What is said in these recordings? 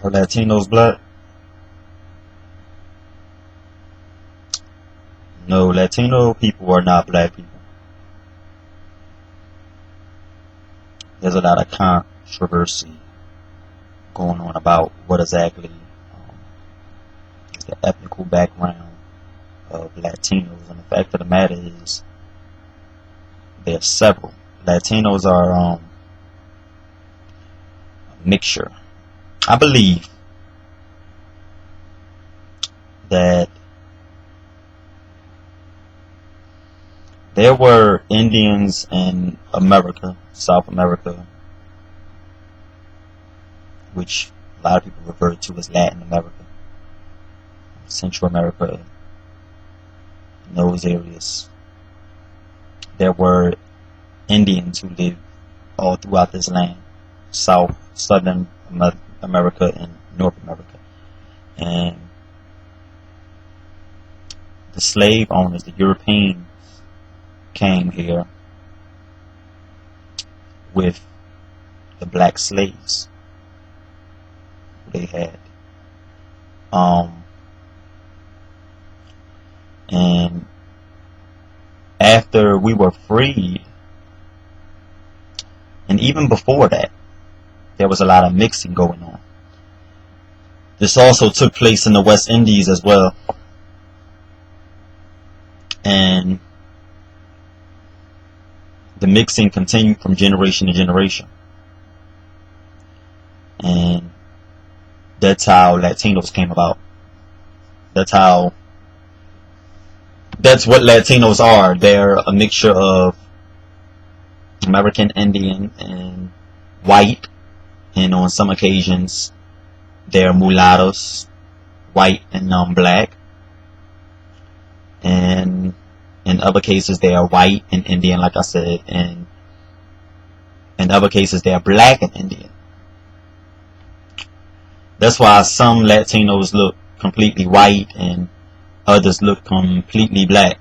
Are Latinos black? No, Latino people are not black people. There's a lot of controversy going on about what exactly is the ethnical background of Latinos, and the fact of the matter is there's several. Latinos are a mixture. I believe that there were Indians in America, South America, which a lot of people refer to as Latin America, Central America, in those areas. There were Indians who lived all throughout this land, South, Southern America, and North America. And the slave owners, the Europeans, came here with the black slaves they had. And after we were freed, and even before that, there was a lot of mixing going on. This also took place in the West Indies as well. And the mixing continued from generation to generation. And that's how Latinos came about. That's what Latinos are. They're a mixture of American Indian and white, and on some occasions they're mulattoes, white and black, and in other cases they are white and Indian, like I said, and in other cases they are black and Indian. That's why some Latinos look completely white and others look completely black,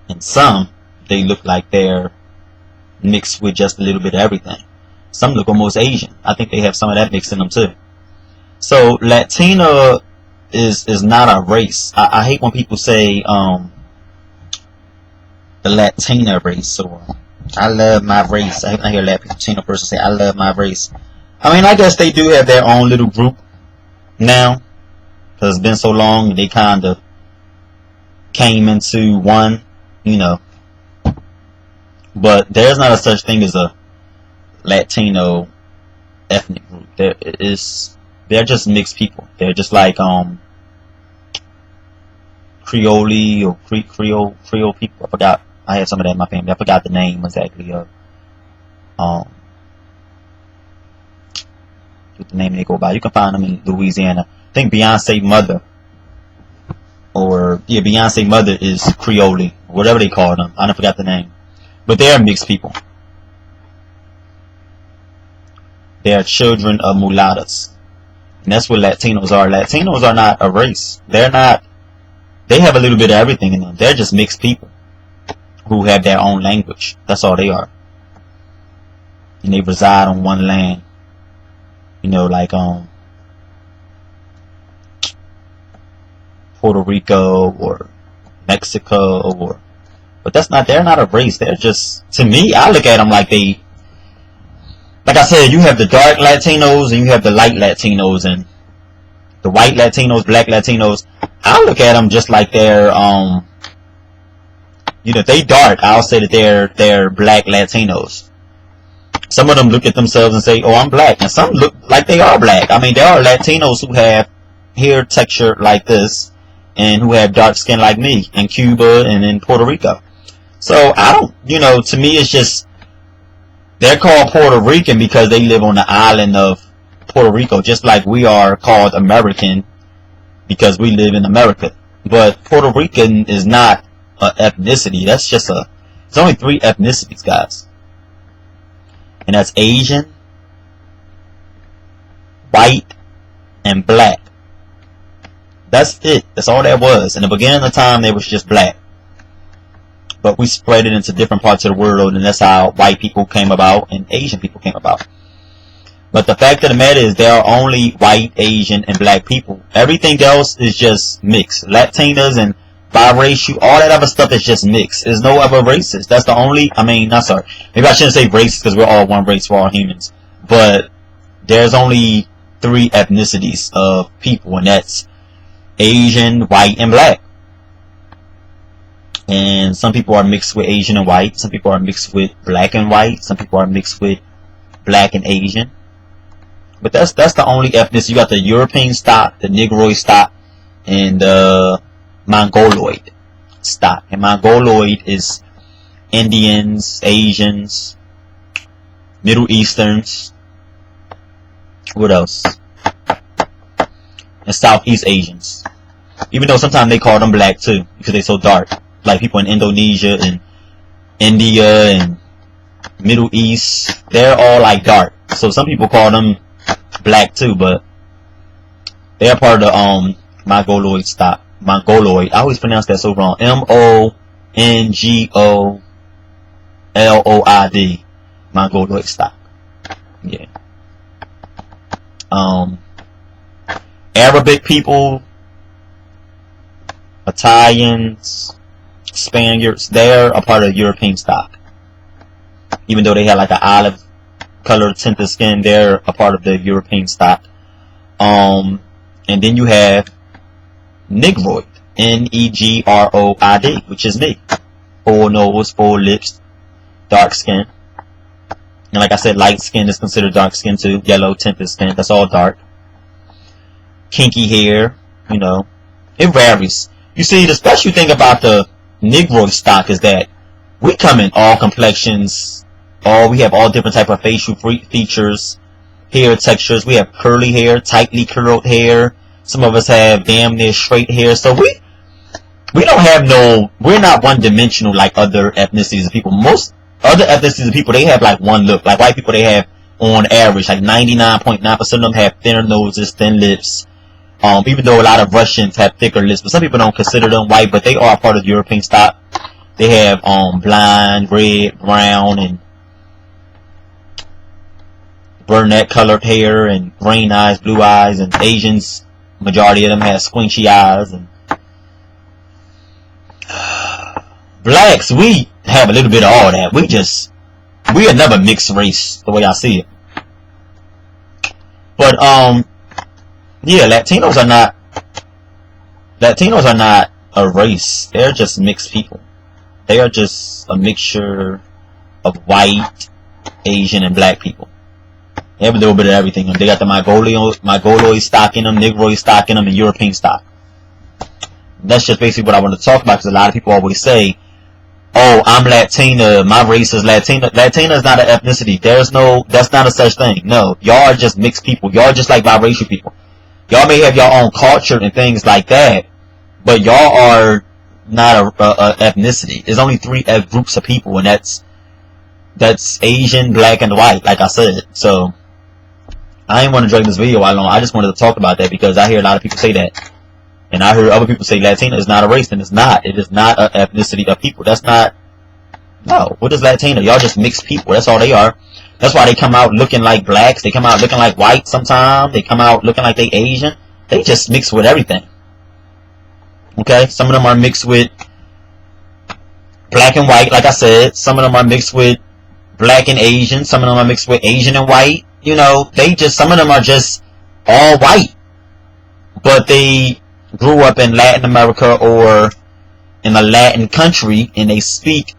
and some they look like they're mixed with just a little bit of everything. Some look almost Asian. I think they have some of that mixed in them too. So Latina is not a race. I hate when people say the Latina race, or I love my race. I hear a Latino person say I love my race. I mean, I guess they do have their own little group now, because it's been so long they kind of came into one, you know. But there's not a such thing as a Latino ethnic group. They're just mixed people. They're just like Creole or Creole people. I forgot. I had some of that in my family. I forgot the name exactly of what the name they go by. You can find them in Louisiana. I think Beyonce mother, Beyonce mother is Creole, whatever they call them. I forgot the name. But they are mixed people. They are children of mulattoes. And that's what Latinos are. Latinos are not a race. They're not. They have a little bit of everything in them. They're just mixed people who have their own language. That's all they are. And they reside on one land. You know, like Puerto Rico or Mexico, but they're not a race. They're just, to me, I look at them like like I said, you have the dark Latinos and you have the light Latinos, and the white Latinos, black Latinos, I look at them just like they're, if they dark, I'll say that they're black Latinos. Some of them look at themselves and say, oh, I'm black, and some look like they are black. I mean, there are Latinos who have hair texture like this, and who have dark skin like me, in Cuba and in Puerto Rico. So, to me it's just, they're called Puerto Rican because they live on the island of Puerto Rico, just like we are called American because we live in America. But Puerto Rican is not an ethnicity. That's just it's only 3 ethnicities, guys. And that's Asian, white, and black. That's it. That's all that was. In the beginning of the time, they was just black. But we spread it into different parts of the world, and that's how white people came about and Asian people came about. But the fact of the matter is, there are only white, Asian, and black people. Everything else is just mixed. Latinas and biracial, all that other stuff is just mixed. There's no other races. That's the only, not sorry. Maybe I shouldn't say races because we're all one race, we're all humans. But there's only 3 ethnicities of people, and that's Asian, white, and black. And some people are mixed with Asian and white. Some people are mixed with black and white. Some people are mixed with black and Asian. But that's the only ethnicity. You got the European stock, the Negroid stock, and the Mongoloid stock. And Mongoloid is Indians, Asians, Middle Easterns. What else? And Southeast Asians. Even though sometimes they call them black too, because they're so dark. Like people in Indonesia and India and Middle East, they're all like dark. So some people call them black too, but they're part of the Mongoloid stock. Mongoloid. I always pronounce that so wrong. Mongoloid. Mongoloid stock. Yeah. Arabic people, Italians, Spaniards, they're a part of European stock. Even though they have like an olive colored tint of skin, they're a part of the European stock. And then you have Negroid, Negroid, which is me. Full nose, full lips, dark skin. And like I said, light skin is considered dark skin too. Yellow tinted skin, that's all dark. Kinky hair, it varies. You see, the special thing about the Negroid stock is that we come in all complexions. We have all different type of facial features, hair textures. We have curly hair, tightly curled hair. Some of us have damn near straight hair. So we don't have we're not one dimensional like other ethnicities of people. Most other ethnicities of people, they have like one look. Like white people, they have on average like 99.9% of them have thinner noses, thin lips. Even though a lot of Russians have thicker lips, but some people don't consider them white, but they are part of the European stock. They have blonde, red, brown, and brunette colored hair, and green eyes, blue eyes, and Asians, majority of them have squinchy eyes. And blacks, we have a little bit of all that. We are never mixed race, the way I see it. But yeah, Latinos are not a race. They're just mixed people. They are just a mixture of white, Asian, and black people. They have a little bit of everything. They got the Mongoloid stock in them, Negroid stock in them, and European stock. That's just basically what I want to talk about, because a lot of people always say, oh, I'm Latina, my race is Latina. Latina is not an ethnicity. That's not a such thing. No, y'all are just mixed people. Y'all are just like biracial people. Y'all may have your own culture and things like that, but y'all are not a ethnicity. There's only 3 groups of people, and that's Asian, black, and white, like I said. So I didn't want to drag this video out long. I just wanted to talk about that because I hear a lot of people say that. And I heard other people say Latina is not a race, and it's not. It is not an ethnicity of people. That's not. No. What is Latina? Y'all just mixed people. That's all they are. That's why they come out looking like blacks. They come out looking like white sometimes. They come out looking like they Asian. They just mix with everything. Okay? Some of them are mixed with black and white, like I said. Some of them are mixed with black and Asian. Some of them are mixed with Asian and white. Some of them are just all white. But they grew up in Latin America or in a Latin country, and they speak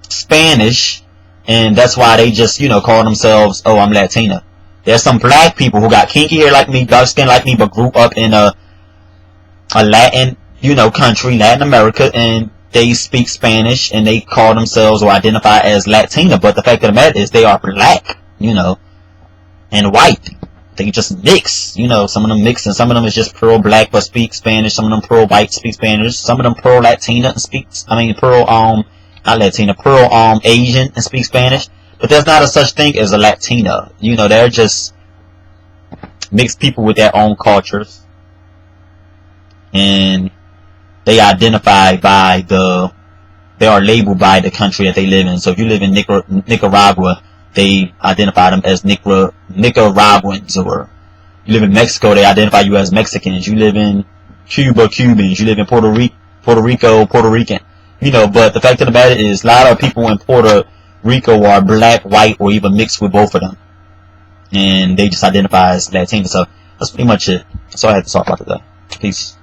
Spanish, and that's why they just, call themselves, oh, I'm Latina. There's some black people who got kinky hair like me, dark skin like me, but grew up in a Latin, country, Latin America, and they speak Spanish, and they call themselves or identify as Latina, but the fact of the matter is they are black, and white. They just mix, some of them mix, and some of them is just pearl black but speak Spanish. Some of them pearl white speak Spanish. Some of them pearl Latina and pearl Asian and speak Spanish. But there's not a such thing as a Latina. They're just mixed people with their own cultures, and they identify they are labeled by the country that they live in. So if you live in Nicaragua, they identify them as Nicaraguans, or you live in Mexico, they identify you as Mexicans. You live in Cuba, Cubans. You live in Puerto Rico, Puerto Rican. You know, but the fact of the matter is, a lot of people in Puerto Rico are black, white, or even mixed with both of them, and they just identify as Latino. So that's pretty much it. That's all I had to talk about today. Peace.